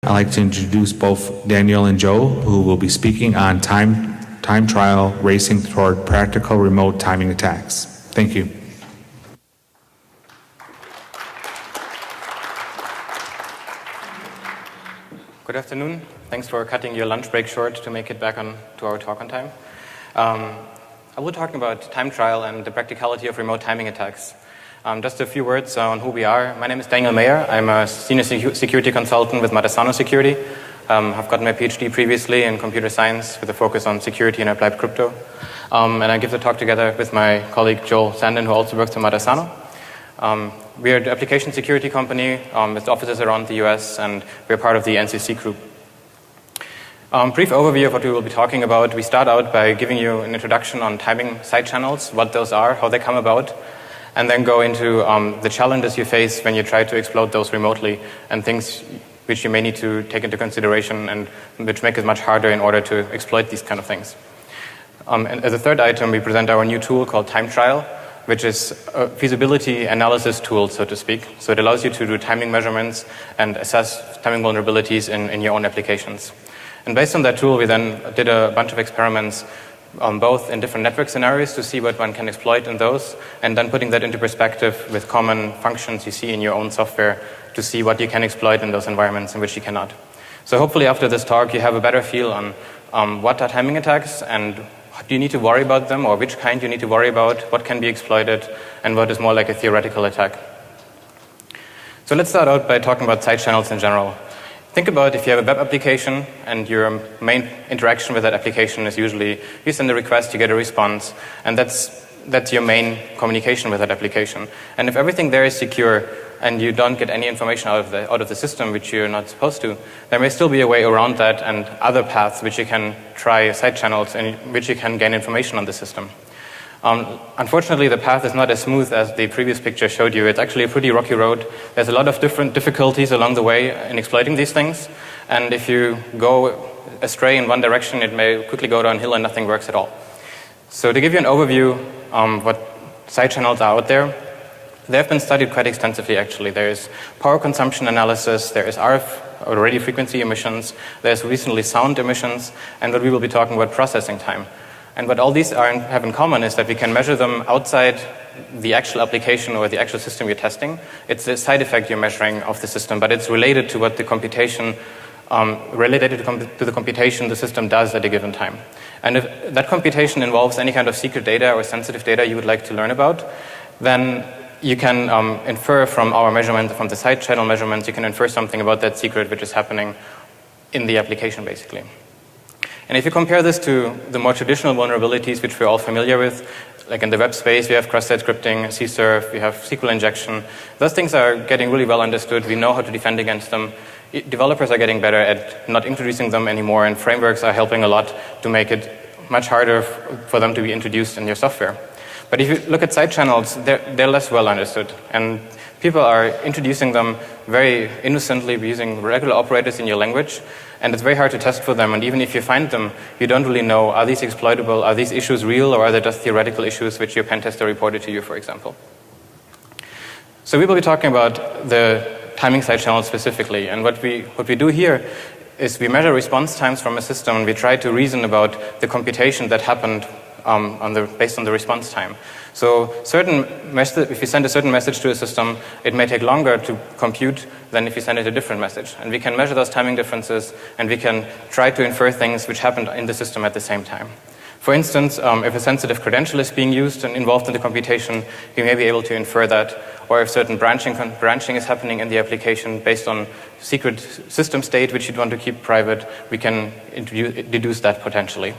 I'd like to introduce both Daniel and Joe, who will be speaking on time trial racing toward practical remote timing attacks. Thank you. Good afternoon. Thanks for cutting your lunch break short to make it back on to our talk on time. I will be talking about time trial and the practicality of remote timing attacks. Just a few words on who we are. My name is Daniel Mayer. I'm a senior security consultant with Matasano Security. I've gotten my PhD previously in computer science with a focus on security and applied crypto. And I give the talk together with my colleague Joel Sandin, who also works at Matasano. We are the application security company with offices around the US, and we're part of the NCC group. Brief overview of what we will be talking about. We start out by giving you an introduction on timing side channels, what those are, how they come about, and then go into the challenges you face when you try to explode those remotely and things which you may need to take into consideration and which make it much harder in order to exploit these kind of things. And as a third item, we present our new tool called Time Trial, which is a feasibility analysis tool, so to speak. So it allows you to do timing measurements and assess timing vulnerabilities in your own applications. And based on that tool, we then did a bunch of experiments both in different network scenarios to see what one can exploit in those, and then putting that into perspective with common functions you see in your own software to see what you can exploit in those environments in which you cannot. So hopefully after this talk you have a better feel on what are timing attacks and do you need to worry about them, or which kind you need to worry about, what can be exploited, and what is more like a theoretical attack. So let's start out by talking about side channels in general. Think about if you have a web application and your main interaction with that application is usually you send a request, you get a response, and that's your main communication with that application. And if everything there is secure and you don't get any information out of the system which you're not supposed to, there may still be a way around that and other paths which you can try, side channels, in which you can gain information on the system. Unfortunately, the path is not as smooth as the previous picture showed you. It's actually a pretty rocky road. There's a lot of different difficulties along the way in exploiting these things. And if you go astray in one direction, it may quickly go downhill and nothing works at all. So to give you an overview what side channels are out there, they have been studied quite extensively, actually. There is power consumption analysis, there is RF, or radio frequency emissions, there's recently sound emissions, and what we will be talking about, processing time. And what all these have in common is that we can measure them outside the actual application or the actual system you're testing. It's a side effect you're measuring of the system, but it's related to what the computation, to the computation the system does at a given time. And if that computation involves any kind of secret data or sensitive data you would like to learn about, then you can infer from our measurement, from the side channel measurements, you can infer something about that secret which is happening in the application, basically. And if you compare this to the more traditional vulnerabilities which we're all familiar with, like in the web space, we have cross-site scripting, CSRF, we have SQL injection. Those things are getting really well understood. We know how to defend against them. Developers are getting better at not introducing them anymore, and frameworks are helping a lot to make it much harder for them to be introduced in your software. But if you look at side channels, they're less well understood. And people are introducing them very innocently using regular operators in your language. And it's very hard to test for them. And even if you find them, you don't really know, are these exploitable? Are these issues real? Or are they just theoretical issues which your pen tester reported to you, for example? So we will be talking about the timing side channels specifically. And what we do here is we measure response times from a system, and we try to reason about the computation that happened based on the response time. So if you send a certain message to a system, it may take longer to compute than if you send it a different message. And we can measure those timing differences, and we can try to infer things which happened in the system at the same time. For instance, if a sensitive credential is being used and involved in the computation, we may be able to infer that. Or if certain branching is happening in the application based on secret system state which you'd want to keep private, we can deduce that potentially.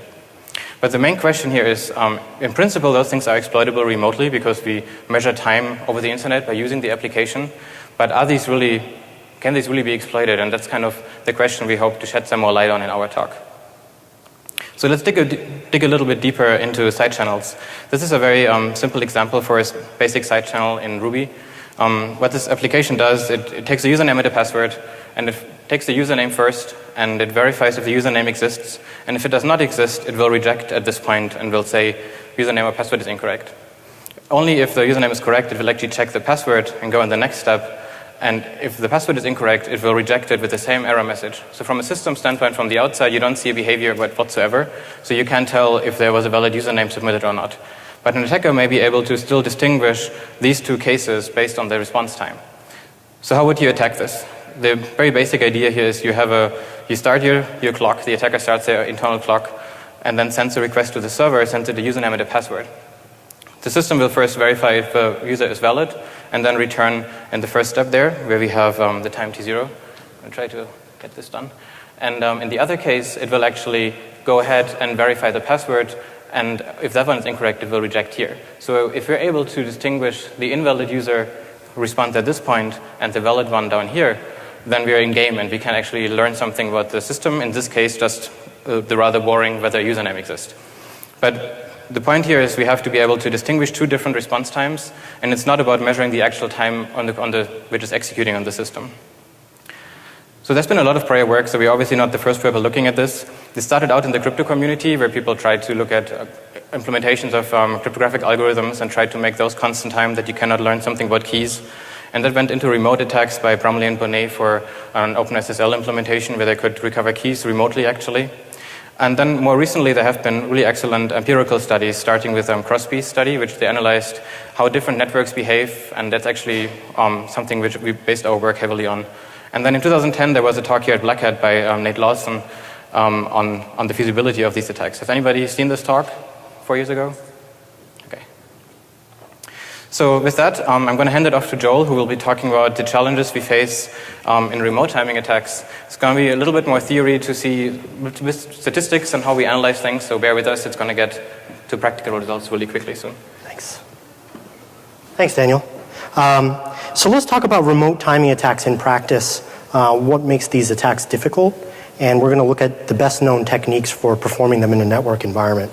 But the main question here is, in principle, those things are exploitable remotely because we measure time over the internet by using the application. But can these really be exploited? And that's kind of the question we hope to shed some more light on in our talk. So let's dig a little bit deeper into side channels. This is a very simple example for a basic side channel in Ruby. What this application does, it takes a username and a password, and it takes the username first, and it verifies if the username exists. And if it does not exist, it will reject at this point and will say username or password is incorrect. Only if the username is correct, it will actually check the password and go in the next step And if the password is incorrect, it will reject it with the same error message. So from a system standpoint, from the outside, you don't see a behavior whatsoever. So you can't tell if there was a valid username submitted or not. But an attacker may be able to still distinguish these two cases based on the response time. So how would you attack this? The very basic idea here is you start your clock, the attacker starts their internal clock, and then sends a request to the server, sends it a username and a password. The system will first verify if the user is valid, and then return in the first step there, where we have the time t0. I'll try to get this done. And in the other case, it will actually go ahead and verify the password, and if that one is incorrect, it will reject here. So if we're able to distinguish the invalid user who responds at this point and the valid one down here, then we're in game and we can actually learn something about the system, in this case just the rather boring whether a username exists. But the point here is we have to be able to distinguish two different response times, and it's not about measuring the actual time which is executing on the system. So there's been a lot of prior work, so we're obviously not the first people looking at this. This started out in the crypto community, where people tried to look at implementations of cryptographic algorithms and tried to make those constant time that you cannot learn something about keys. And that went into remote attacks by Bromley and Bonnet for an OpenSSL implementation where they could recover keys remotely, actually. And then more recently, there have been really excellent empirical studies, starting with Crosby's study, which they analyzed how different networks behave, and that's actually something which we based our work heavily on. And then in 2010, there was a talk here at Black Hat by Nate Lawson on the feasibility of these attacks. Has anybody seen this talk 4 years ago? Okay. So with that, I'm going to hand it off to Joel, who will be talking about the challenges we face in remote timing attacks. It's going to be a little bit more theory to see with statistics and how we analyze things, so bear with us. It's going to get to practical results really quickly soon. Thanks. Thanks, Daniel. So let's talk about remote timing attacks in practice, what makes these attacks difficult, and we're going to look at the best known techniques for performing them in a network environment.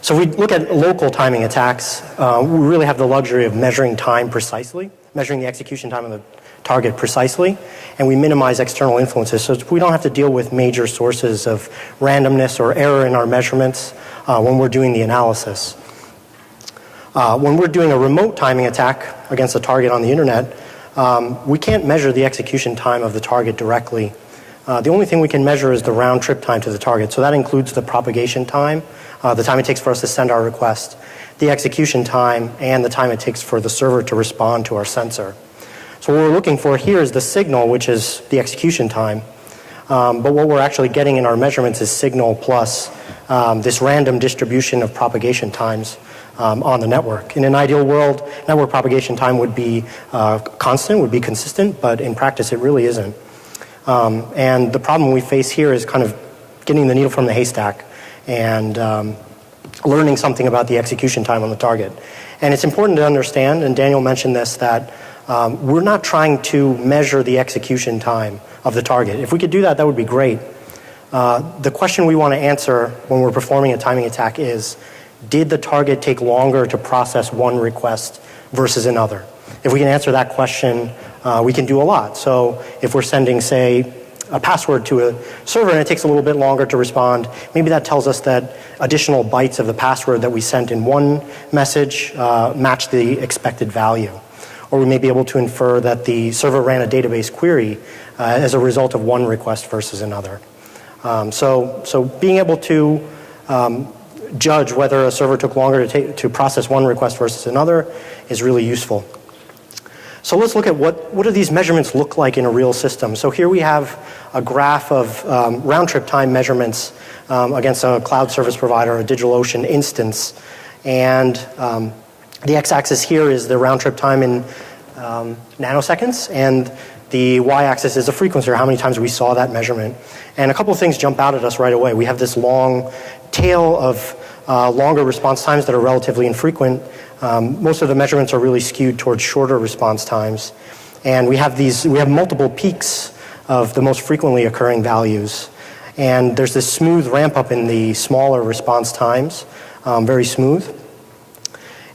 So if we look at local timing attacks, we really have the luxury of measuring time precisely, measuring the execution time of the target precisely, and we minimize external influences. So we don't have to deal with major sources of randomness or error in our measurements when we're doing the analysis. When we're doing a remote timing attack against a target on the internet, we can't measure the execution time of the target directly. The only thing we can measure is the round trip time to the target. So that includes the propagation time, the time it takes for us to send our request, the execution time, and the time it takes for the server to respond to our sensor. So what we're looking for here is the signal, which is the execution time. But what we're actually getting in our measurements is signal plus this random distribution of propagation times on the network. In an ideal world, network propagation time would be constant, would be consistent, but in practice it really isn't. And the problem we face here is kind of getting the needle from the haystack and learning something about the execution time on the target. And it's important to understand, and Daniel mentioned this, that we're not trying to measure the execution time of the target. If we could do that, that would be great. The question we want to answer when we're performing a timing attack is, did the target take longer to process one request versus another? If we can answer that question, we can do a lot. So if we're sending, say, a password to a server and it takes a little bit longer to respond, maybe that tells us that additional bytes of the password that we sent in one message match the expected value. Or we may be able to infer that the server ran a database query as a result of one request versus another. So being able to judge whether a server took longer to process one request versus another is really useful. So let's look at what do these measurements look like in a real system. So here we have a graph of round-trip time measurements against a cloud service provider, a DigitalOcean instance. And the x-axis here is the round-trip time in nanoseconds, and the y-axis is the frequency, or how many times we saw that measurement. And a couple of things jump out at us right away. We have this long tail of longer response times that are relatively infrequent. Most of the measurements are really skewed towards shorter response times. And we have multiple peaks of the most frequently occurring values. And there's this smooth ramp up in the smaller response times, very smooth.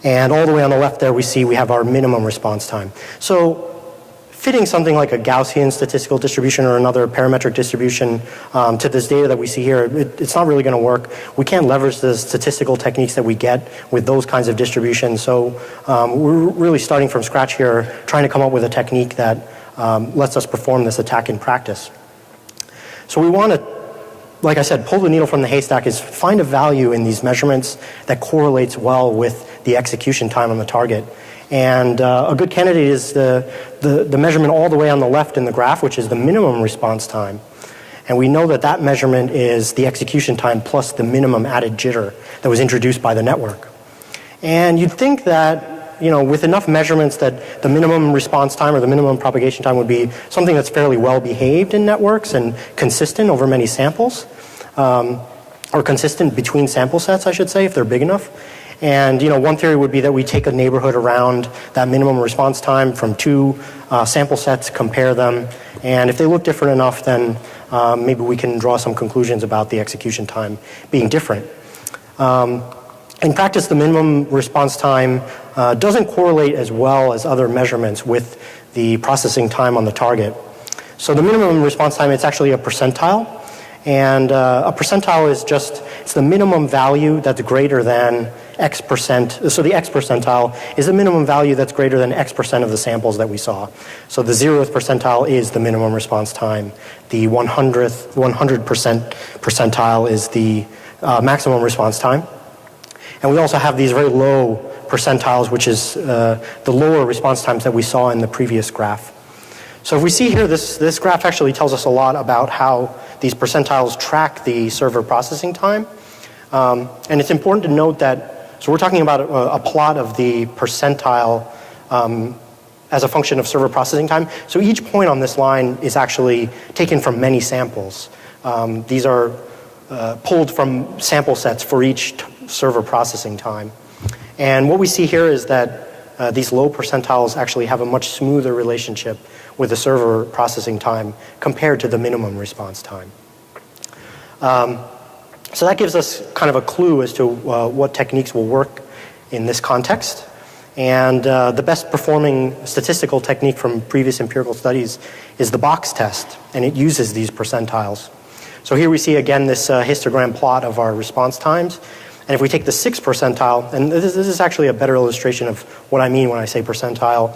And all the way on the left there we have our minimum response time. So fitting something like a Gaussian statistical distribution or another parametric distribution to this data that we see here, it's not really going to work. We can't leverage the statistical techniques that we get with those kinds of distributions. So we're really starting from scratch here, trying to come up with a technique that lets us perform this attack in practice. So we want to, like I said, pull the needle from the haystack, is find a value in these measurements that correlates well with the execution time on the target. And a good candidate is the measurement all the way on the left in the graph, which is the minimum response time. And we know that that measurement is the execution time plus the minimum added jitter that was introduced by the network. And you'd think that, with enough measurements that the minimum response time or the minimum propagation time would be something that's fairly well behaved in networks and consistent over many samples, or consistent between sample sets, I should say, if they're big enough. And one theory would be that we take a neighborhood around that minimum response time from two sample sets, compare them, and if they look different enough, then maybe we can draw some conclusions about the execution time being different. In practice, the minimum response time doesn't correlate as well as other measurements with the processing time on the target. So the minimum response time, it's actually a percentile. And a percentile is it's the minimum value that's greater than X percent. So the X percentile is the minimum value that's greater than X percent of the samples that we saw. So the 0th percentile is the minimum response time. The 100th, 100% percentile is the maximum response time. And we also have these very low percentiles, which is the lower response times that we saw in the previous graph. So if we see here, this graph actually tells us a lot about how these percentiles track the server processing time. And it's important to note that, so we're talking about a plot of the percentile as a function of server processing time. So each point on this line is actually taken from many samples. These are pulled from sample sets for each server processing time. And what we see here is that these low percentiles actually have a much smoother relationship with the server processing time compared to the minimum response time. So that gives us kind of a clue as to what techniques will work in this context. And the best performing statistical technique from previous empirical studies is the box test, and it uses these percentiles. So here we see again this histogram plot of our response times. And if we take the 6th percentile, and this is actually a better illustration of what I mean when I say percentile.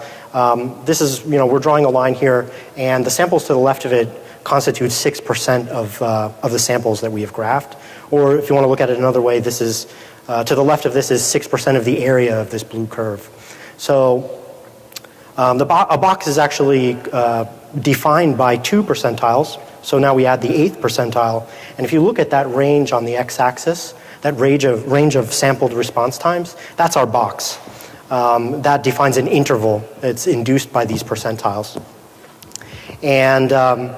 This is, we're drawing a line here, and the samples to the left of it constitute 6% of the samples that we have graphed. Or if you want to look at it another way, this is, to the left of this is 6% of the area of this blue curve. So a box is actually defined by 2 percentiles. So now we add the 8th percentile. And if you look at that range on the x-axis, that range of sampled response times, that's our box. That defines an interval that's induced by these percentiles. And the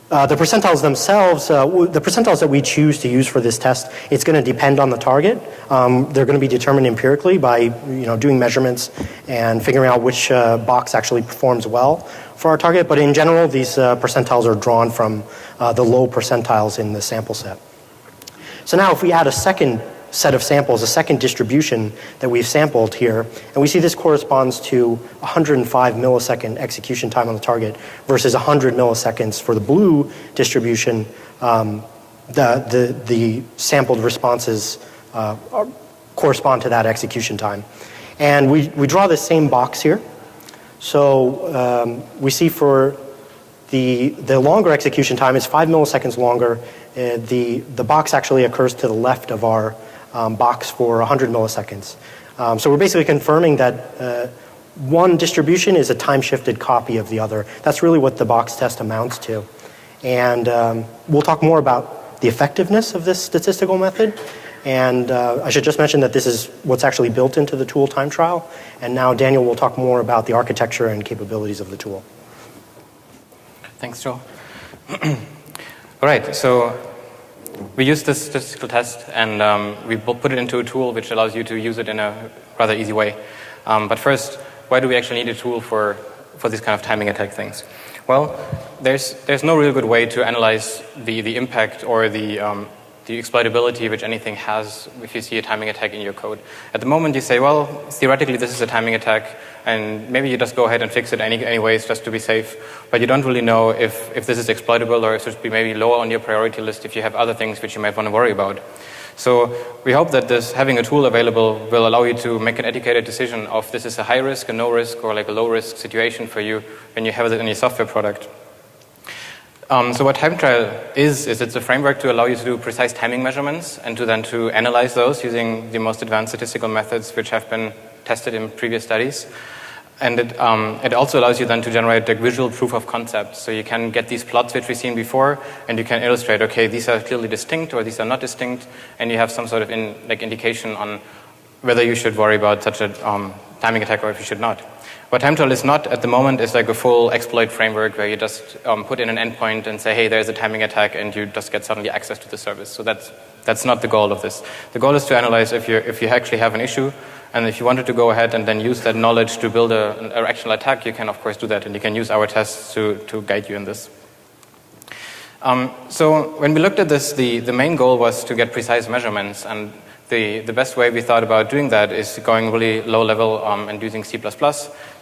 percentiles themselves, the percentiles that we choose to use for this test, it's going to depend on the target. They're going to be determined empirically by doing measurements and figuring out which box actually performs well for our target. But in general, these percentiles are drawn from the low percentiles in the sample set. So now if we add a second set of samples, a second distribution that we've sampled here, and we see this corresponds to 105 millisecond execution time on the target versus 100 milliseconds for the blue distribution, the sampled responses correspond to that execution time. And we draw the same box here. So we see for the longer execution time is 5 milliseconds longer. The box actually occurs to the left of our box for 100 milliseconds. So we're basically confirming that one distribution is a time-shifted copy of the other. That's really what the box test amounts to. And we'll talk more about the effectiveness of this statistical method. And I should just mention that this is what's actually built into the tool time trial. And now Daniel will talk more about the architecture and capabilities of the tool. Thanks, Joe. All right, so we use this statistical test, and we put it into a tool which allows you to use it in a rather easy way. But first, why do we actually need a tool for these kind of timing attack things? Well, there's no real good way to analyze the impact or the the exploitability which anything has if you see a timing attack in your code. At the moment, you say, well, theoretically, this is a timing attack, and maybe you just go ahead and fix it anyways just to be safe, but you don't really know if this is exploitable or if it should be maybe lower on your priority list if you have other things which you might want to worry about. So we hope that having a tool available will allow you to make an educated decision of this is a high risk, a no risk, or like a low risk situation for you when you have it in your software product. So what time trial is it's a framework to allow you to do precise timing measurements and to analyze those using the most advanced statistical methods which have been tested in previous studies. And it also allows you then to generate the visual proof of concept. So you can get these plots which we've seen before, and you can illustrate, okay, these are clearly distinct or these are not distinct, and you have some sort of indication on whether you should worry about such a timing attack or if you should not. What time trial is not at the moment is like a full exploit framework where you just put in an endpoint and say, hey, there's a timing attack, and you just get suddenly access to the service. So that's not the goal of this. The goal is to analyze if you actually have an issue, and if you wanted to go ahead and then use that knowledge to build an actual attack, you can of course do that, and you can use our tests to guide you in this. So when we looked at this, the main goal was to get precise measurements, and the best way we thought about doing that is going really low level and using C++,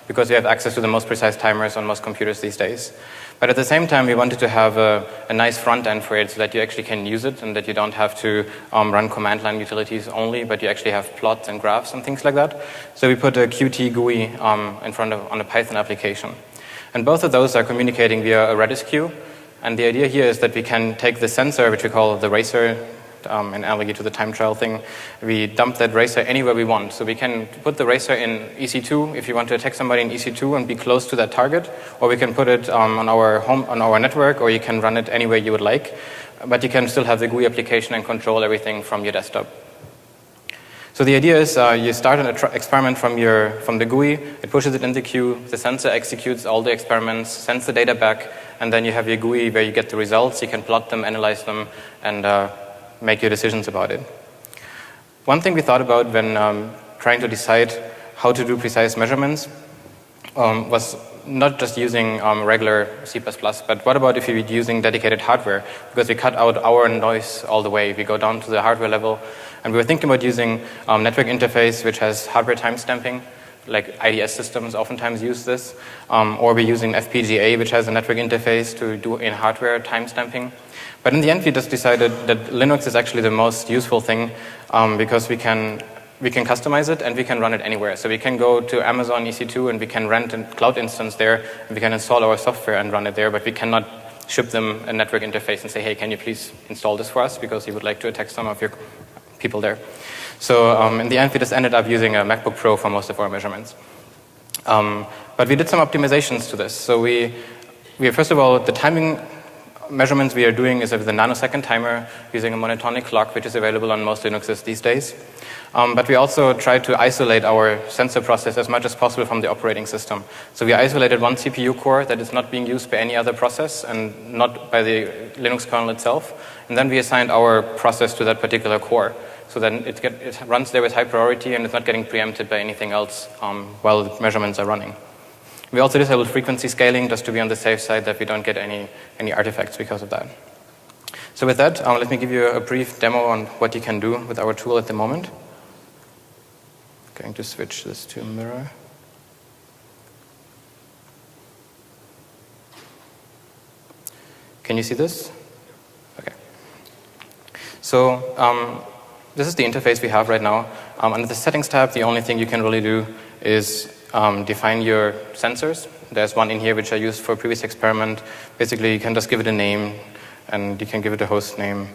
because we have access to the most precise timers on most computers these days. But at the same time, we wanted to have a nice front end for it so that you actually can use it and that you don't have to run command line utilities only, but you actually have plots and graphs and things like that. So we put a Qt GUI on a Python application. And both of those are communicating via a Redis queue. And the idea here is that we can take the sensor, which we call the racer, in analogy to the time trial thing, we dump that racer anywhere we want. So we can put the racer in EC2 if you want to attack somebody in EC2 and be close to that target, or we can put it on our network, or you can run it anywhere you would like. But you can still have the GUI application and control everything from your desktop. So the idea is you start an experiment from the GUI, it pushes it in the queue, the sensor executes all the experiments, sends the data back, and then you have your GUI where you get the results, you can plot them, analyze them, and make your decisions about it. One thing we thought about when trying to decide how to do precise measurements was not just using regular C++, but what about if you're using dedicated hardware? Because we cut out our noise all the way. We go down to the hardware level, and we were thinking about using network interface which has hardware timestamping, like IDS systems oftentimes use this, or we're using FPGA which has a network interface to do in hardware timestamping. But in the end, we just decided that Linux is actually the most useful thing because we can customize it and we can run it anywhere. So we can go to Amazon EC2 and we can rent a cloud instance there, and we can install our software and run it there, but we cannot ship them a network interface and say, hey, can you please install this for us because you would like to attack some of your people there. So in the end, we just ended up using a MacBook Pro for most of our measurements. But we did some optimizations to this. So we first of all, the timing measurements we are doing is with a nanosecond timer using a monotonic clock, which is available on most Linuxes these days. But we also try to isolate our sensor process as much as possible from the operating system. So we isolated one CPU core that is not being used by any other process and not by the Linux kernel itself. And then we assigned our process to that particular core. So then it runs there with high priority and it's not getting preempted by anything else while the measurements are running. We also disabled frequency scaling just to be on the safe side that we don't get any artifacts because of that. So with that, let me give you a brief demo on what you can do with our tool at the moment. Going to switch this to mirror. Can you see this? Okay. So this is the interface we have right now. Under the settings tab, the only thing you can really do is define your sensors. There's one in here which I used for a previous experiment. Basically, you can just give it a name, and you can give it a host name,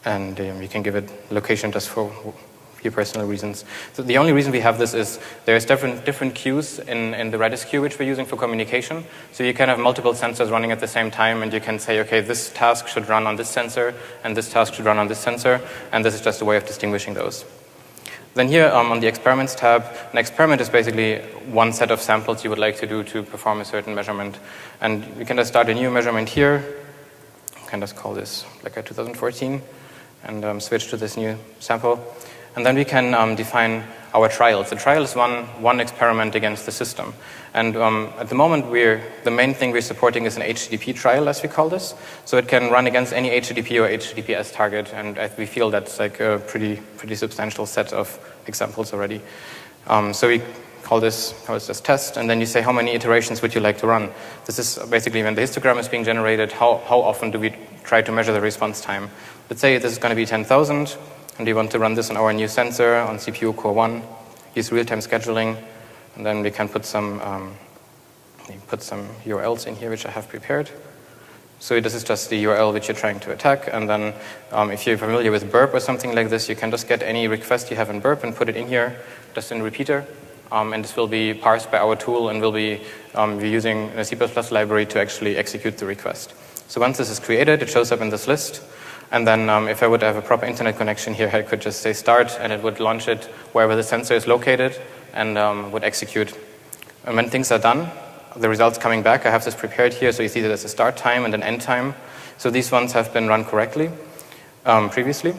and you can give it location just for your personal reasons. So the only reason we have this is there's different queues in the Redis queue which we're using for communication. So you can have multiple sensors running at the same time, and you can say, okay, this task should run on this sensor, and this task should run on this sensor, and this is just a way of distinguishing those. Then here on the experiments tab, an experiment is basically one set of samples you would like to do to perform a certain measurement. And you can just start a new measurement here. You can just call this like a 2014 and switch to this new sample. And then we can define our trials. The trial is one experiment against the system. And at the moment, the main thing we're supporting is an HTTP trial, as we call this. So it can run against any HTTP or HTTPS target, and we feel that's like a pretty substantial set of examples already. So we call this test, and then you say how many iterations would you like to run. This is basically when the histogram is being generated, how often do we try to measure the response time. Let's say this is going to be 10,000, and we want to run this on our new sensor on CPU core 1, use real-time scheduling, and then we can put some URLs in here which I have prepared. So this is just the URL which you're trying to attack, and then if you're familiar with burp or something like this, you can just get any request you have in burp and put it in here, just in repeater, and this will be parsed by our tool, and we'll be using a C++ library to actually execute the request. So once this is created, it shows up in this list. And then if I would have a proper internet connection here, I could just say start, and it would launch it wherever the sensor is located and would execute. And when things are done, the results coming back, I have this prepared here, so you see that there's a start time and an end time. So these ones have been run correctly previously.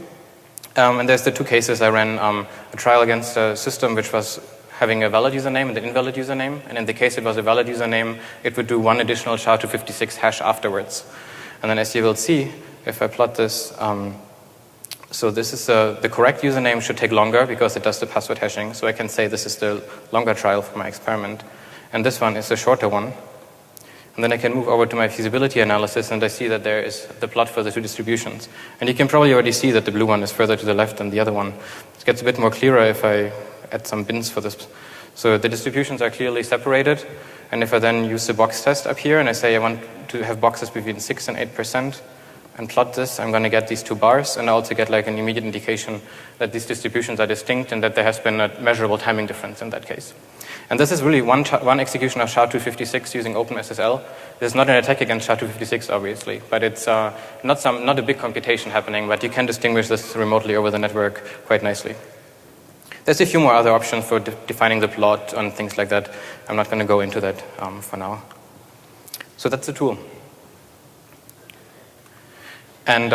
And there's the two cases. I ran a trial against a system which was having a valid username and an invalid username. And in the case it was a valid username, it would do one additional SHA-256 hash afterwards. And then as you will see, if I plot this, so this is the correct username should take longer because it does the password hashing. So I can say this is the longer trial for my experiment. And this one is the shorter one. And then I can move over to my feasibility analysis, and I see that there is the plot for the two distributions. And you can probably already see that the blue one is further to the left than the other one. It gets a bit more clearer if I add some bins for this. So the distributions are clearly separated. And if I then use the box test up here, and I say I want to have boxes between 6 and 8%, and plot this, I'm going to get these two bars, and I also get like an immediate indication that these distributions are distinct and that there has been a measurable timing difference in that case. And this is really one execution of SHA-256 using OpenSSL. This is not an attack against SHA-256, obviously, but it's not a big computation happening, but you can distinguish this remotely over the network quite nicely. There's a few more other options for defining the plot and things like that. I'm not going to go into that for now. So that's the tool. And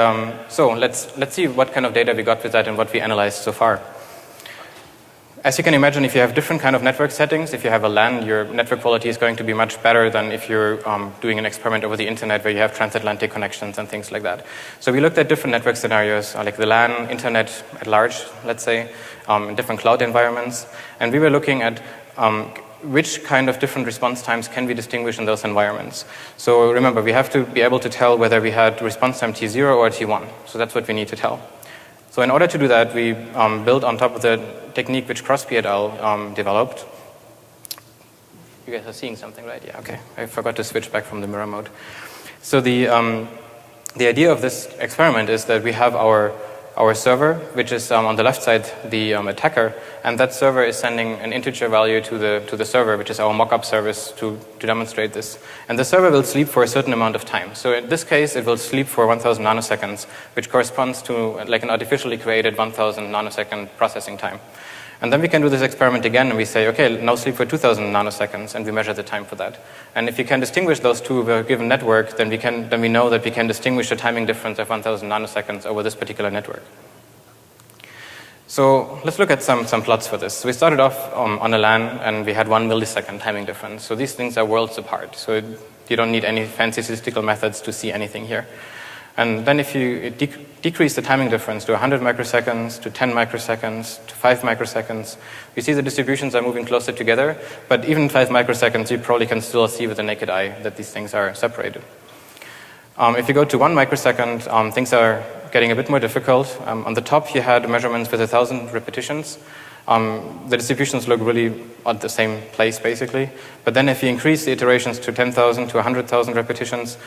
so let's see what kind of data we got with that and what we analyzed so far. As you can imagine, if you have different kind of network settings, if you have a LAN, your network quality is going to be much better than if you're doing an experiment over the internet where you have transatlantic connections and things like that. So we looked at different network scenarios, like the LAN, internet at large, let's say, in different cloud environments. And we were looking at which kind of different response times can we distinguish in those environments. So remember, we have to be able to tell whether we had response time T0 or T1. So that's what we need to tell. So in order to do that, we built on top of the technique which Crosby et al. Developed. You guys are seeing something, right? Yeah, okay. I forgot to switch back from the mirror mode. So the idea of this experiment is that we have our server, which is on the left side the attacker, and that server is sending an integer value to the server, which is our mock-up service to demonstrate this. And the server will sleep for a certain amount of time. So in this case, it will sleep for 1,000 nanoseconds, which corresponds to like an artificially created 1,000 nanosecond processing time. And then we can do this experiment again, and we say, okay, now sleep for 2,000 nanoseconds, and we measure the time for that. And if you can distinguish those two over a given network, then we know that we can distinguish the timing difference of 1,000 nanoseconds over this particular network. So let's look at some plots for this. So we started off on a LAN, and we had 1 millisecond timing difference. So these things are worlds apart. So you don't need any fancy statistical methods to see anything here. And then if you decrease the timing difference to 100 microseconds, to 10 microseconds, to 5 microseconds, you see the distributions are moving closer together, but even 5 microseconds, you probably can still see with the naked eye that these things are separated. If you go to 1 microsecond, things are getting a bit more difficult. On the top, you had measurements with 1,000 repetitions. The distributions look really at the same place, basically. But then if you increase the iterations to 10,000 to 100,000 repetitions,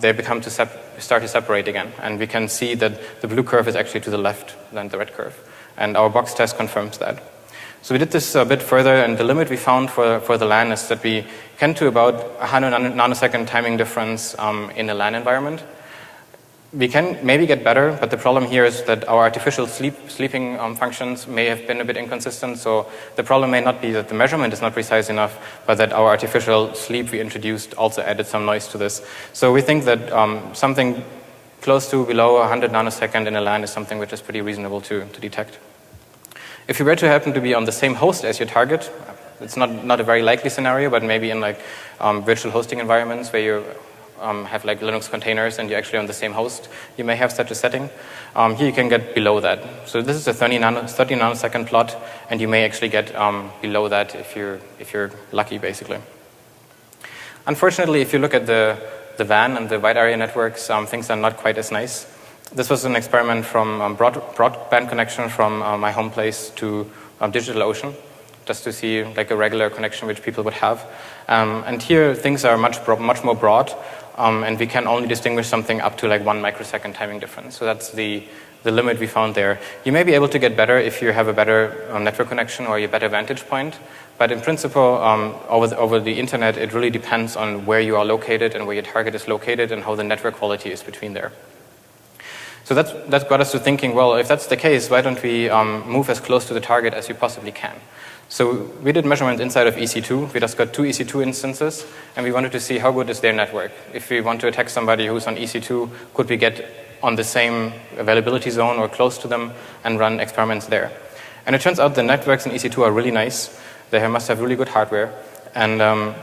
they become start to separate again. And we can see that the blue curve is actually to the left than the red curve. And our box test confirms that. So we did this a bit further, and the limit we found for the LAN is that we can to about 100 nanosecond timing difference in a LAN environment. We can maybe get better, but the problem here is that our artificial sleeping functions may have been a bit inconsistent. So the problem may not be that the measurement is not precise enough, but that our artificial sleep we introduced also added some noise to this. So we think that something close to below 100 nanosecond in a LAN is something which is pretty reasonable to detect. If you were to happen to be on the same host as your target, it's not a very likely scenario, but maybe in like virtual hosting environments where you have like Linux containers and you're actually on the same host, you may have such a setting. Here you can get below that. So this is a 30 nanosecond plot, and you may actually get below that if you're lucky, basically. Unfortunately, if you look at the WAN and the wide area networks, things are not quite as nice. This was an experiment from broadband connection from my home place to DigitalOcean, just to see like a regular connection which people would have. And here things are much more broad, and we can only distinguish something up to like 1 microsecond timing difference. So that's the limit we found there. You may be able to get better if you have a better network connection or a better vantage point, but in principle, over the internet, it really depends on where you are located and where your target is located and how the network quality is between there. So that got us to thinking, well, if that's the case, why don't we move as close to the target as you possibly can? So we did measurements inside of EC2. We just got 2 EC2 instances, and we wanted to see how good is their network. If we want to attack somebody who's on EC2, could we get on the same availability zone or close to them and run experiments there? And it turns out the networks in EC2 are really nice. They must have really good hardware. And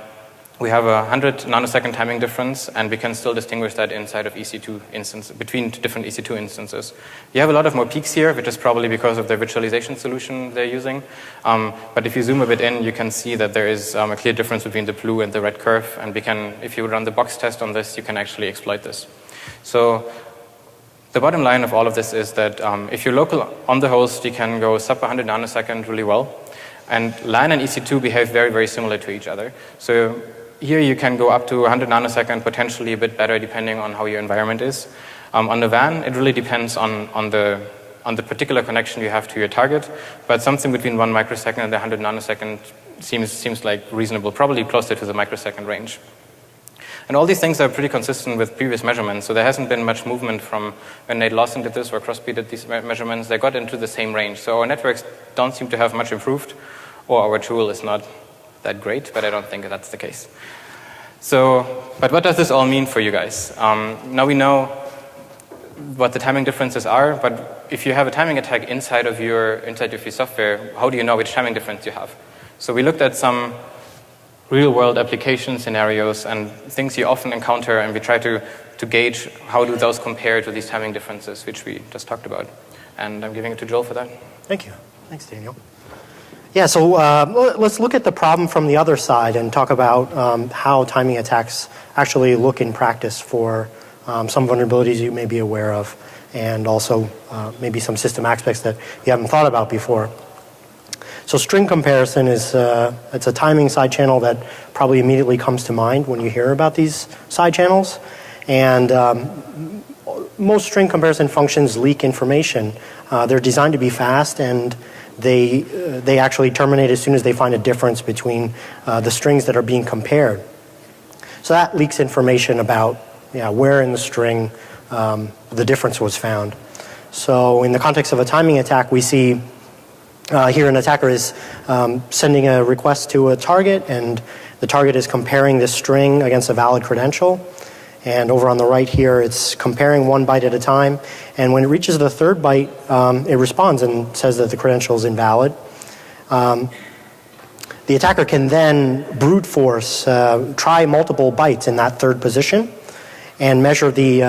we have a 100 nanosecond timing difference, and we can still distinguish that inside of EC2 instances, between different EC2 instances. You have a lot of more peaks here, which is probably because of the virtualization solution they're using. But if you zoom a bit in, you can see that there is a clear difference between the blue and the red curve, and we can, if you run the box test on this, you can actually exploit this. So the bottom line of all of this is that if you're local on the host, you can go sub 100 nanosecond really well. And LAN and EC2 behave very, very similar to each other. So here you can go up to 100 nanosecond, potentially a bit better depending on how your environment is. On the WAN, it really depends on the particular connection you have to your target, but something between 1 microsecond and 100 nanosecond seems like reasonable, probably closer to the microsecond range. And all these things are pretty consistent with previous measurements, so there hasn't been much movement from when Nate Lawson did this or Crosby did these measurements. They got into the same range. So our networks don't seem to have much improved, or our tool is not that great, but I don't think that's the case. So, but what does this all mean for you guys? Now we know what the timing differences are, but if you have a timing attack inside of your software, how do you know which timing difference you have? So we looked at some real-world application scenarios and things you often encounter, and we try to gauge how do those compare to these timing differences, which we just talked about. And I'm giving it to Joel for that. Thank you. Thanks, Daniel. Yeah, so let's look at the problem from the other side and talk about how timing attacks actually look in practice for some vulnerabilities you may be aware of, and also maybe some system aspects that you haven't thought about before. So string comparison is it's a timing side channel that probably immediately comes to mind when you hear about these side channels. And most string comparison functions leak information. They're designed to be fast, and they actually terminate as soon as they find a difference between the strings that are being compared. So that leaks information about where in the string the difference was found. So in the context of a timing attack, we see here an attacker is sending a request to a target, and the target is comparing this string against a valid credential. And over on the right here, it's comparing 1 byte at a time. And when it reaches the 3rd byte, it responds and says that the credential is invalid. The attacker can then brute force, try multiple bytes in that 3rd position, and measure the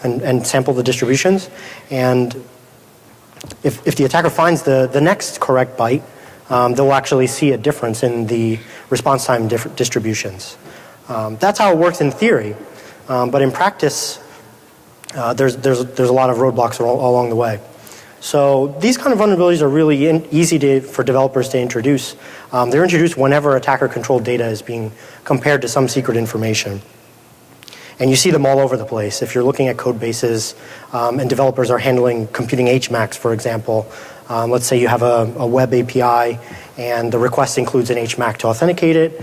and sample the distributions. And if the attacker finds the next correct byte, they'll actually see a difference in the response time distributions. That's how it works in theory. But in practice, there's a lot of roadblocks along the way. So these kind of vulnerabilities are really easy for developers to introduce. They're introduced whenever attacker-controlled data is being compared to some secret information. And you see them all over the place. If you're looking at code bases and developers are handling computing HMACs, for example, let's say you have a web API and the request includes an HMAC to authenticate it.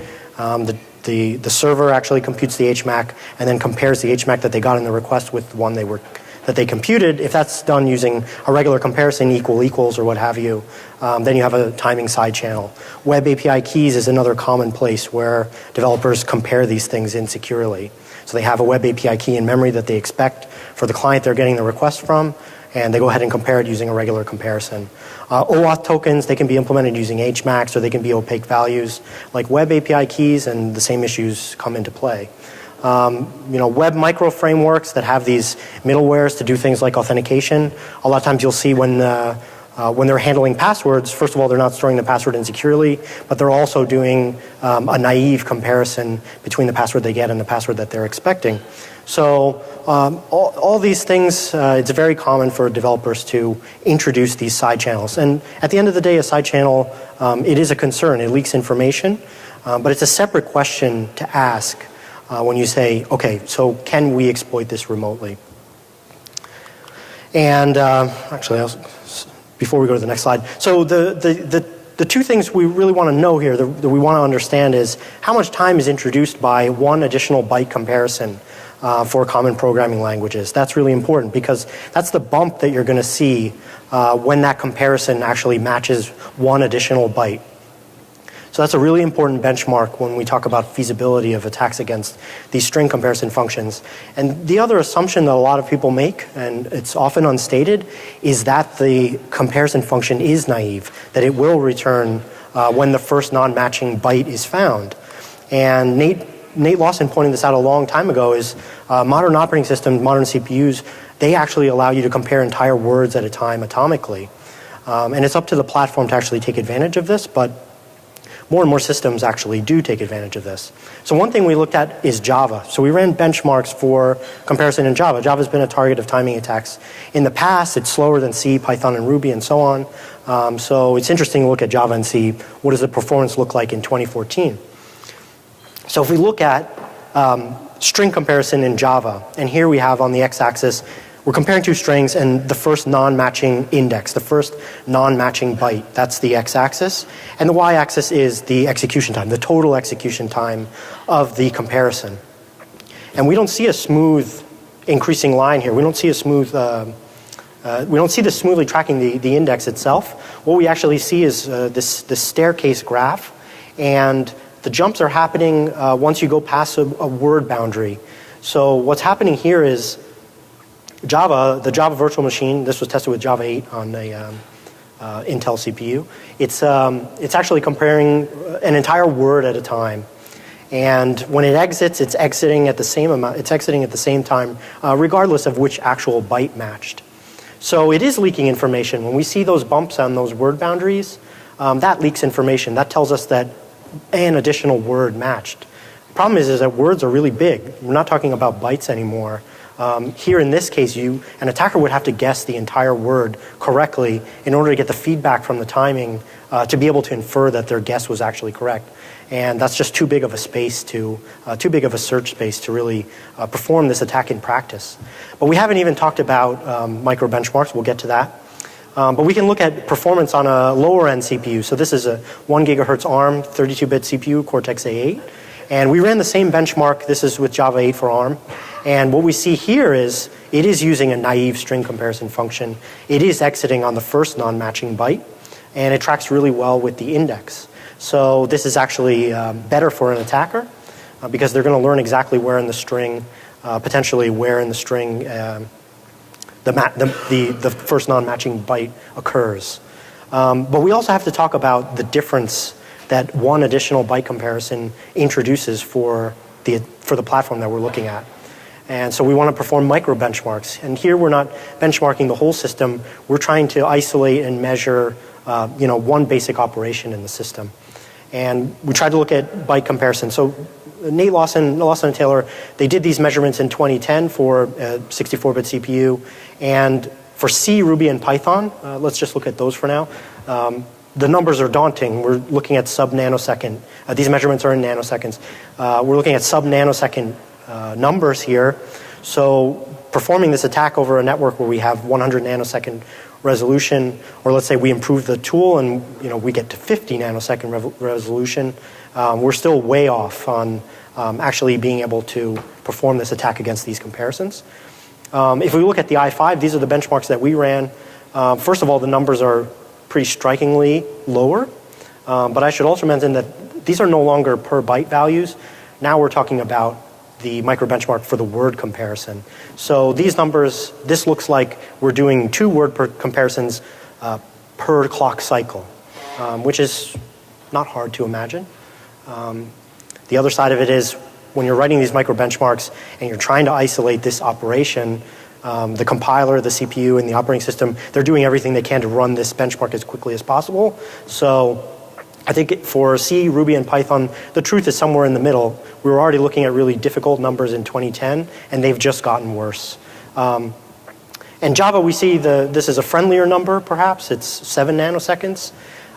The server actually computes the HMAC and then compares the HMAC that they got in the request with the one that they computed. If that's done using a regular comparison, equals or what have you, then you have a timing side channel. Web API keys is another common place where developers compare these things insecurely. So they have a web API key in memory that they expect for the client they're getting the request from, and they go ahead and compare it using a regular comparison. OAuth tokens, they can be implemented using HMAX, or they can be opaque values like web API keys, and the same issues come into play. Web micro frameworks that have these middlewares to do things like authentication. A lot of times you'll see when they're handling passwords, first of all, they're not storing the password insecurely, but they're also doing a naive comparison between the password they get and the password that they're expecting. So all these things, it's very common for developers to introduce these side channels. And at the end of the day, a side channel, it is a concern. It leaks information, but it's a separate question to ask when you say, okay, so can we exploit this remotely? And before we go to the next slide, so the two things we really want to know here, that we want to understand, is how much time is introduced by one additional byte comparison for common programming languages. That's really important because that's the bump that you're going to see when that comparison actually matches one additional byte. So that's a really important benchmark when we talk about feasibility of attacks against these string comparison functions. And the other assumption that a lot of people make, and it's often unstated, is that the comparison function is naive, that it will return when the first non-matching byte is found. And Nate Lawson pointed this out a long time ago, is modern operating systems, modern CPUs, they actually allow you to compare entire words at a time atomically. And it's up to the platform to actually take advantage of this, but more and more systems actually do take advantage of this. So one thing we looked at is Java. So we ran benchmarks for comparison in Java. Java's been a target of timing attacks. In the past, it's slower than C, Python, and Ruby, and so on. So it's interesting to look at Java and see what does the performance look like in 2014. So if we look at string comparison in Java, and here we have on the x-axis, we're comparing two strings and the first non-matching index, the first non-matching byte, that's the x-axis. And the y-axis is the execution time, the total execution time of the comparison. And we don't see a smooth increasing line here. We don't see a smooth, we don't see this smoothly tracking the index itself. What we actually see is this staircase graph, and the jumps are happening once you go past a word boundary. So what's happening here is Java, the Java virtual machine, this was tested with Java 8 on a Intel CPU. It's actually comparing an entire word at a time. And when it exits, it's exiting at the same amount, it's exiting at the same time, regardless of which actual byte matched. So it is leaking information. When we see those bumps on those word boundaries, that leaks information. That tells us that an additional word matched. The problem is that words are really big. We're not talking about bytes anymore. Here in this case, an attacker would have to guess the entire word correctly in order to get the feedback from the timing to be able to infer that their guess was actually correct. And that's just too big of a space too big of a search space to really perform this attack in practice. But we haven't even talked about micro benchmarks. We'll get to that. But we can look at performance on a lower end CPU. So this is a 1 gigahertz ARM 32-bit CPU, Cortex A8. And we ran the same benchmark. This is with Java 8 for ARM. And what we see here is it is using a naive string comparison function. It is exiting on the first non-matching byte, and it tracks really well with the index. So this is actually better for an attacker because they're going to learn exactly where in the string, potentially where in the string the first non-matching byte occurs. But we also have to talk about the difference that one additional byte comparison introduces for the platform that we're looking at. And so we want to perform micro benchmarks. And here we're not benchmarking the whole system. We're trying to isolate and measure one basic operation in the system. And we tried to look at byte comparison. So Nate Lawson and Taylor, they did these measurements in 2010 for a 64-bit CPU. And for C, Ruby, and Python, let's just look at those for now. The numbers are daunting. We're looking at sub-nanosecond. These measurements are in nanoseconds. We're looking at sub-nanosecond numbers here. So performing this attack over a network where we have 100 nanosecond resolution, or let's say we improve the tool and we get to 50 nanosecond resolution, we're still way off on actually being able to perform this attack against these comparisons. If we look at the i5, these are the benchmarks that we ran. First of all, the numbers are pretty strikingly lower, but I should also mention that these are no longer per byte values. Now we're talking about the microbenchmark for the word comparison. So these numbers, this looks like we're doing 2 word comparisons per clock cycle, which is not hard to imagine. The other side of it is when you're writing these microbenchmarks and you're trying to isolate this operation, the compiler, the CPU, and the operating system, they're doing everything they can to run this benchmark as quickly as possible. So I think for C, Ruby, and Python, the truth is somewhere in the middle. We were already looking at really difficult numbers in 2010, and they've just gotten worse. In Java, we see this is a friendlier number, perhaps. It's 7 nanoseconds.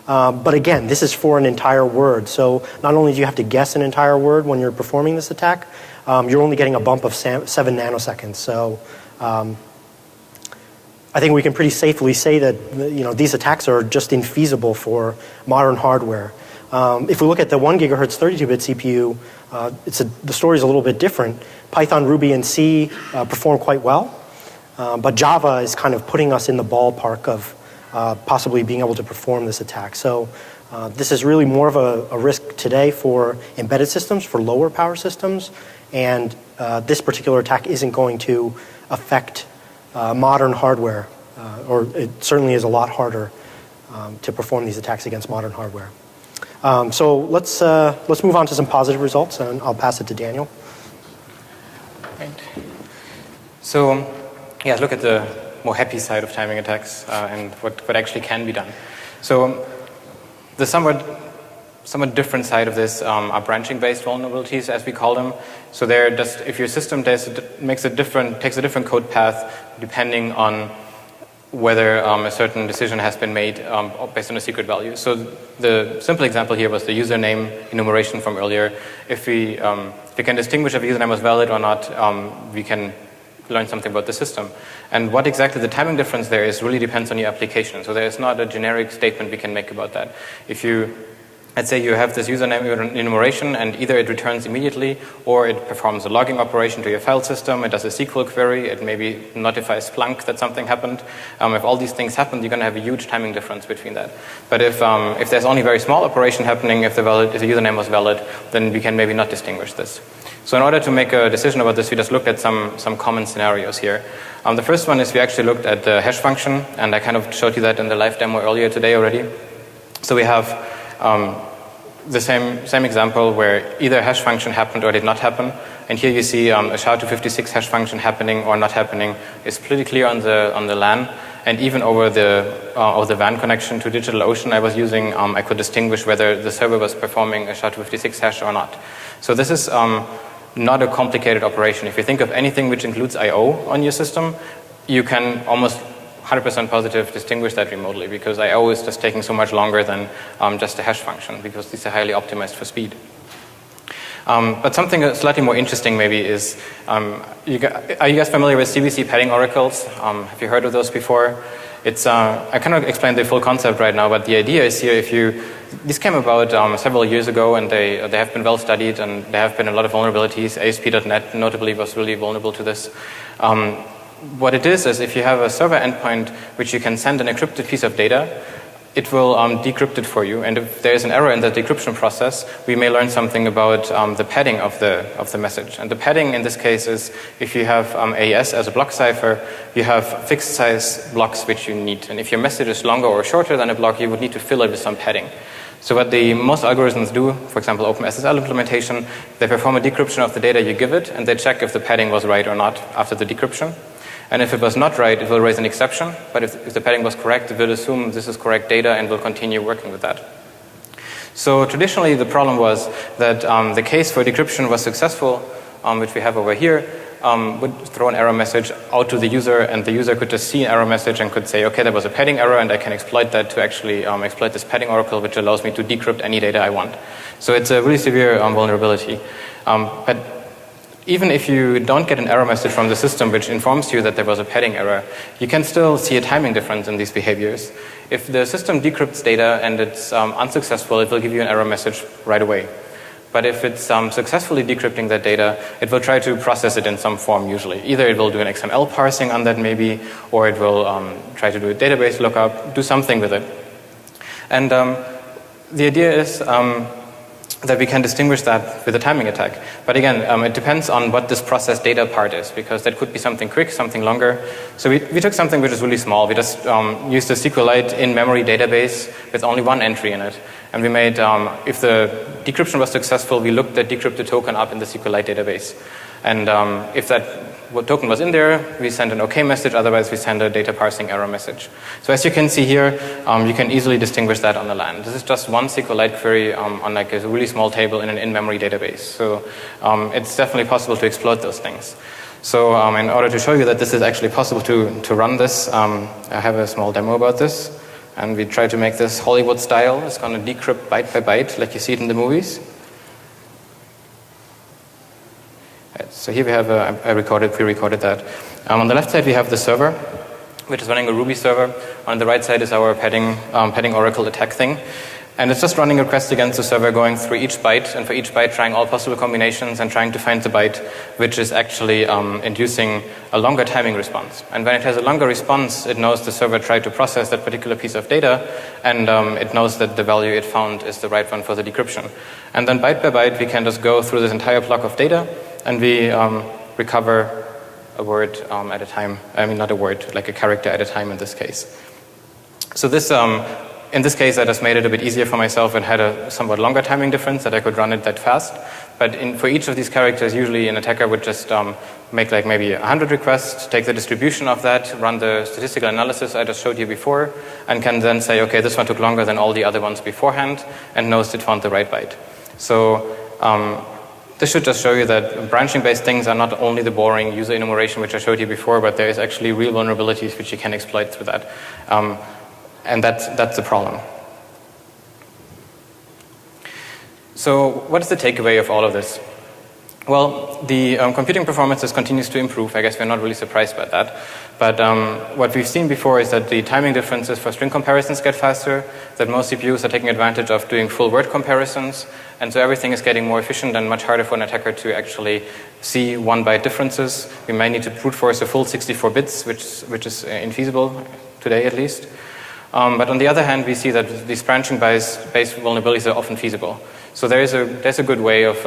But again, this is for an entire word. So not only do you have to guess an entire word when you're performing this attack, you're only getting a bump of 7 nanoseconds. So I think we can pretty safely say that these attacks are just infeasible for modern hardware. If we look at the 1 gigahertz 32-bit CPU, the story is a little bit different. Python, Ruby, and C perform quite well. But Java is kind of putting us in the ballpark of possibly being able to perform this attack. So this is really more of a risk today for embedded systems, for lower power systems, and this particular attack isn't going to affect modern hardware, or it certainly is a lot harder to perform these attacks against modern hardware. So let's move on to some positive results, and I'll pass it to Daniel. Right. So look at the more happy side of timing attacks and what actually can be done. So the somewhat different side of this are branching-based vulnerabilities, as we call them. So they're just, if your system takes a different code path depending on whether a certain decision has been made based on a secret value. So the simple example here was the username enumeration from earlier. If we can distinguish if a username was valid or not, we can learn something about the system. And what exactly the timing difference there is really depends on your application. So there is not a generic statement we can make about that. If let's say you have this username enumeration and either it returns immediately or it performs a logging operation to your file system, it does a SQL query, it maybe notifies Splunk that something happened. If all these things happen, you're going to have a huge timing difference between that. But if there's only a very small operation happening, if the username was valid, then we can maybe not distinguish this. So in order to make a decision about this, we just looked at some common scenarios here. The first one is we actually looked at the hash function, and I kind of showed you that in the live demo earlier today already. So we have the same example where either a hash function happened or did not happen. And here you see a SHA-256 hash function happening or not happening is pretty clear on the LAN. And even over the WAN connection to DigitalOcean I was using, I could distinguish whether the server was performing a SHA-256 hash or not. So this is not a complicated operation. If you think of anything which includes I/O on your system, you can almost 100% positive distinguish that remotely, because I/O is just taking so much longer than just a hash function, because these are highly optimized for speed. But something slightly more interesting maybe is, are you guys familiar with CBC padding oracles? Have you heard of those before? I cannot explain the full concept right now, but the idea is here, these came about several years ago, and they have been well studied, and there have been a lot of vulnerabilities. ASP.NET notably was really vulnerable to this. What it is if you have a server endpoint which you can send an encrypted piece of data, it will decrypt it for you. And if there is an error in the decryption process, we may learn something about the padding of the message. And the padding in this case is if you have AES as a block cipher, you have fixed size blocks which you need. And if your message is longer or shorter than a block, you would need to fill it with some padding. So what most algorithms do, for example, OpenSSL implementation, they perform a decryption of the data you give it, and they check if the padding was right or not after the decryption. And if it was not right, it will raise an exception. But if the padding was correct, it will assume this is correct data and will continue working with that. So traditionally, the problem was that the case for decryption was successful, which we have over here, would throw an error message out to the user, and the user could just see an error message and could say, okay, there was a padding error, and I can exploit that to actually exploit this padding oracle, which allows me to decrypt any data I want. So it's a really severe vulnerability. But even if you don't get an error message from the system which informs you that there was a padding error, you can still see a timing difference in these behaviors. If the system decrypts data and it's unsuccessful, it will give you an error message right away. But if it's successfully decrypting that data, it will try to process it in some form usually. Either it will do an XML parsing on that maybe, or it will try to do a database lookup, do something with it. And the idea is that we can distinguish that with a timing attack. But again, it depends on what this process data part is, because that could be something quick, something longer. So we took something which is really small. We just used a SQLite in-memory database with only one entry in it. And we made, if the decryption was successful, we looked the decrypted token up in the SQLite database. And if that token was in there, we send an OK message, otherwise we send a data parsing error message. So as you can see here, you can easily distinguish that on the LAN. This is just one SQLite query on like a really small table in an in-memory database. So it's definitely possible to exploit those things. So in order to show you that this is actually possible to run this, I have a small demo about this. And we try to make this Hollywood style. It's going to decrypt byte by byte like you see it in the movies. So here we have, pre-recorded that. On the left side we have the server, which is running a Ruby server. On the right side is our padding Oracle attack thing. And it's just running requests against the server, going through each byte, and for each byte trying all possible combinations and trying to find the byte which is actually inducing a longer timing response. And when it has a longer response, it knows the server tried to process that particular piece of data, and it knows that the value it found is the right one for the decryption. And then byte by byte, we can just go through this entire block of data, and we recover a word at a time. I mean, not a word, like a character at a time in this case. So this, in this case, I just made it a bit easier for myself and had a somewhat longer timing difference that I could run it that fast. But for each of these characters, usually an attacker would just make like maybe 100 requests, take the distribution of that, run the statistical analysis I just showed you before, and can then say, okay, this one took longer than all the other ones beforehand, and knows it found the right byte. So this should just show you that branching-based things are not only the boring user enumeration which I showed you before, but there is actually real vulnerabilities which you can exploit through that. And that's the problem. So what is the takeaway of all of this? Well, the computing performance continues to improve. I guess we're not really surprised by that. But what we've seen before is that the timing differences for string comparisons get faster, that most CPUs are taking advantage of doing full word comparisons, and so everything is getting more efficient and much harder for an attacker to actually see one-byte differences. We may need to brute force a full 64 bits, which is infeasible today at least. But on the other hand, we see that these branching-based vulnerabilities are often feasible. So there's a good way of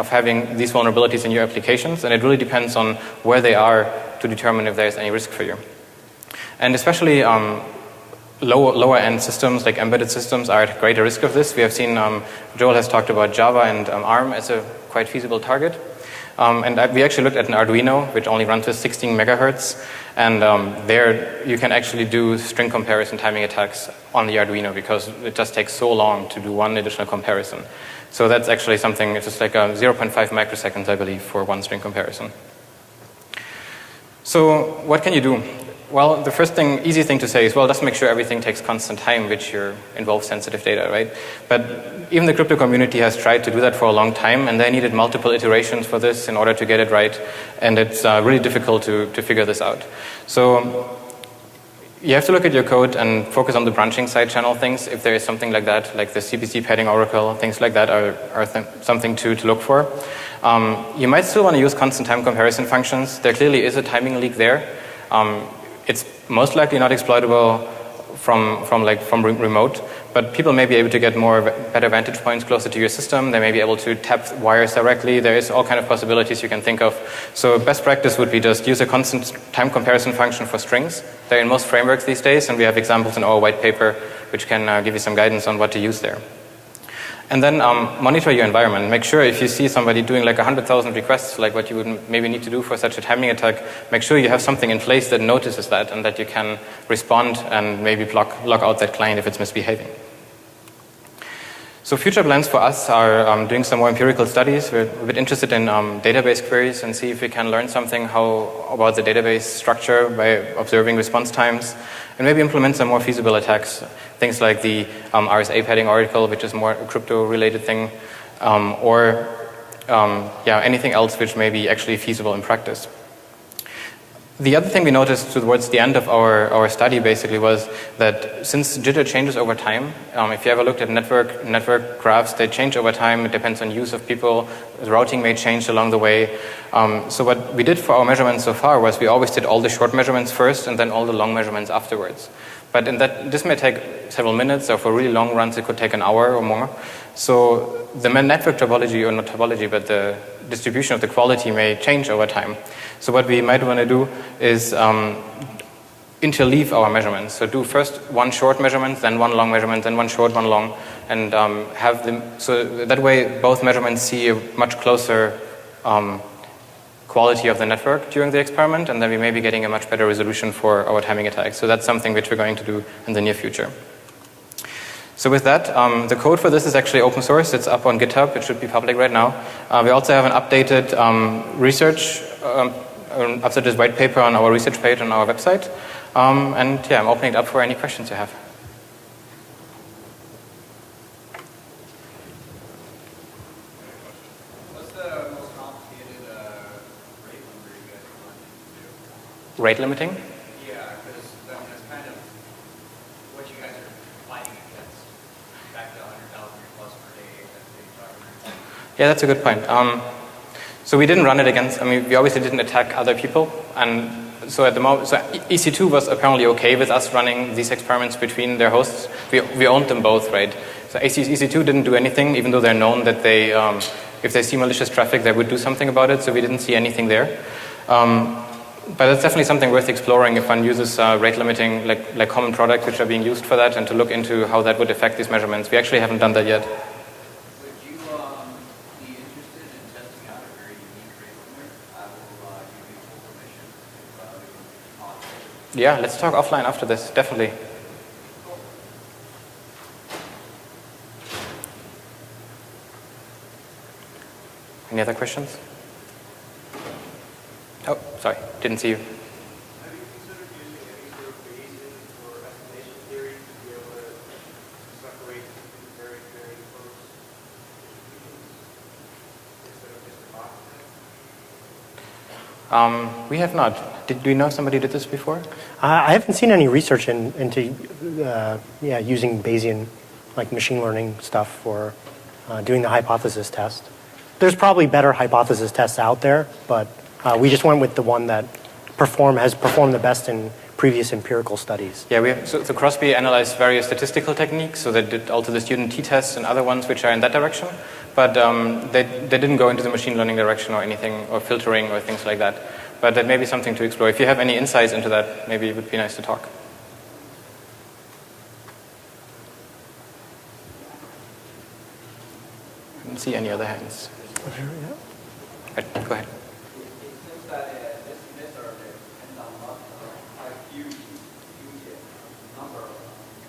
having these vulnerabilities in your applications, and it really depends on where they are to determine if there's any risk for you. And especially lower-end systems, like embedded systems, are at greater risk of this. We have seen, Joel has talked about Java and ARM as a quite feasible target. And we actually looked at an Arduino, which only runs with 16 megahertz. And there you can actually do string comparison timing attacks on the Arduino because it just takes so long to do one additional comparison. So that's actually something, it's just like 0.5 microseconds, I believe, for one string comparison. So what can you do? Well, the first thing, easy thing to say is, well, just make sure everything takes constant time, which involves sensitive data, right? But even the crypto community has tried to do that for a long time, and they needed multiple iterations for this in order to get it right, and it's really difficult to figure this out. So you have to look at your code and focus on the branching side channel things. If there is something like that, like the CPC padding Oracle, things like that are something to look for. You might still want to use constant time comparison functions. There clearly is a timing leak there. It's most likely not exploitable from remote, but people may be able to get better vantage points closer to your system. They may be able to tap wires directly. There is all kind of possibilities you can think of. So best practice would be just use a constant time comparison function for strings. They're in most frameworks these days, and we have examples in our white paper which can give you some guidance on what to use there. And then monitor your environment. Make sure if you see somebody doing like 100,000 requests, like what you would maybe need to do for such a timing attack, make sure you have something in place that notices that and that you can respond and maybe block out that client if it's misbehaving. So future plans for us are doing some more empirical studies. We're a bit interested in database queries and see if we can learn something about the database structure by observing response times, and maybe implement some more feasible attacks, things like the RSA padding Oracle, which is more a crypto-related thing, or anything else which may be actually feasible in practice. The other thing we noticed towards the end of our study basically was that since jitter changes over time, if you ever looked at network graphs, they change over time. It depends on use of people. The routing may change along the way. So what we did for our measurements so far was we always did all the short measurements first and then all the long measurements afterwards. But this may take several minutes, or for really long runs it could take an hour or more. So the network topology, or not topology, but the distribution of the quality may change over time. So what we might want to do is interleave our measurements. So do first one short measurement, then one long measurement, then one short, one long, and have them, so that way both measurements see a much closer quality of the network during the experiment, and then we may be getting a much better resolution for our timing attacks. So that's something which we're going to do in the near future. So with that, the code for this is actually open source. It's up on GitHub. It should be public right now. We also have an updated updated white paper on our research page on our website. And yeah, I'm opening it up for any questions you have. What's the most complicated rate limiter you guys are planning to do? Rate limiting? Yeah, because that's kind of what you guys are fighting against. Back to 100,000 plus per day. Yeah, that's a good point. So we didn't run it against, we obviously didn't attack other people. And so at the moment, so EC2 was apparently okay with us running these experiments between their hosts. We owned them both, right? So EC2 didn't do anything, even though they're known that they, if they see malicious traffic, they would do something about it. So we didn't see anything there. But that's definitely something worth exploring if one uses rate limiting, like common products which are being used for that, and to look into how that would affect these measurements. We actually haven't done that yet. Would you be interested in testing out a very unique rate limiter? I will give you full permission if Yeah, let's talk offline after this, definitely. Any other questions? Oh, sorry, didn't see you. Have you considered using any sort of Bayesian or estimation theory to be able to separate very, very close distributions instead of just a box test? We have not. Do you know somebody did this before? I haven't seen any research into using Bayesian, like machine learning stuff for doing the hypothesis test. There's probably better hypothesis tests out there, but we just went with the one that has performed the best in previous empirical studies. Yeah, so Crosby analyzed various statistical techniques, so they did also the student t-tests and other ones which are in that direction, but they didn't go into the machine learning direction or anything, or filtering or things like that. But that may be something to explore. If you have any insights into that, maybe it would be nice to talk. I don't see any other hands. Right, go ahead. It seems that this emitter depends on a huge number of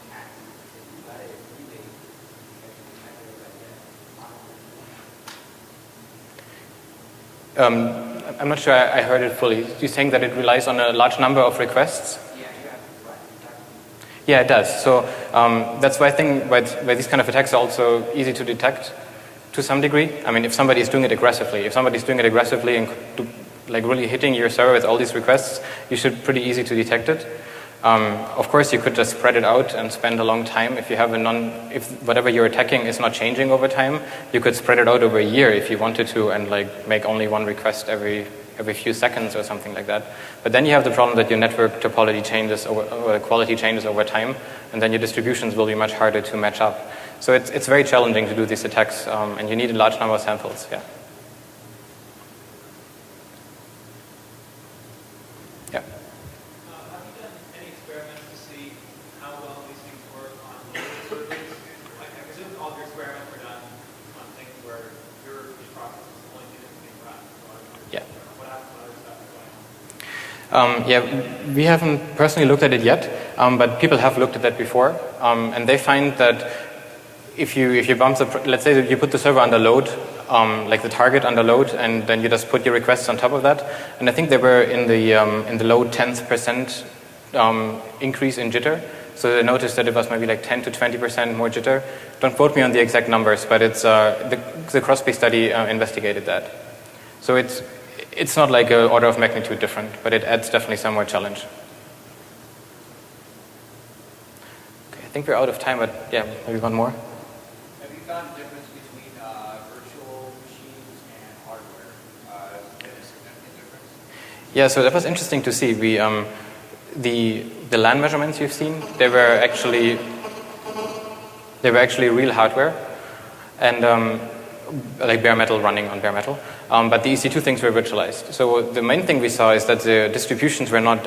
attacks. That is really I'm not sure I heard it fully. You're saying that it relies on a large number of requests? Yeah, you have to right. Exactly. Yeah, it does. So that's why I think why these kind of attacks are also easy to detect to some degree. If somebody is doing it aggressively, and like really hitting your server with all these requests, you should pretty easy to detect it. Of course, you could just spread it out and spend a long time. If you have if whatever you're attacking is not changing over time, you could spread it out over a year if you wanted to, and like make only one request every few seconds or something like that. But then you have the problem that your network topology changes or the quality changes over time, and then your distributions will be much harder to match up. So it's very challenging to do these attacks, and you need a large number of samples. Yeah. Yeah. Have you done any experiments to see how well these things work on local surveys? I presume all of your experiments were done on things where your process is the only thing that's being run. Yeah. What happens when other stuff is going on? Yeah, we haven't personally looked at it yet, but people have looked at that before, and they find that if you bump let's say that you put the server under load, like the target under load, and then you just put your requests on top of that, and I think they were in the low 10th% increase in jitter. So they noticed that it was maybe like 10 to 20% more jitter. Don't quote me on the exact numbers, but it's the Crosby study investigated that. So it's not like an order of magnitude different, but it adds definitely some more challenge. Okay, I think we're out of time, but yeah, maybe one more. Have you found a difference between virtual machines and hardware? Is there a significant difference? Yeah, so that was interesting to see. the LAN measurements you've seen, they were actually real hardware, and like bare metal running on bare metal. But the EC2 things were virtualized. So the main thing we saw is that the distributions were not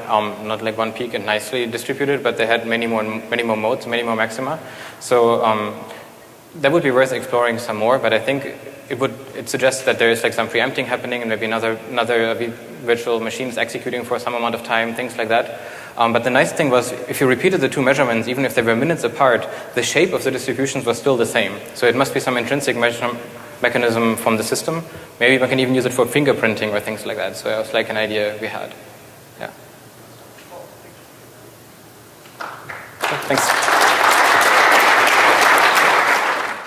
like one peak and nicely distributed, but they had many more modes, many more maxima. So that would be worth exploring some more. But I think it suggests that there is like some preempting happening, and maybe another virtual machines executing for some amount of time, things like that. But the nice thing was, if you repeated the two measurements, even if they were minutes apart, the shape of the distributions was still the same. So it must be some intrinsic mechanism from the system. Maybe one can even use it for fingerprinting or things like that. So it was like an idea we had. Yeah. Thanks.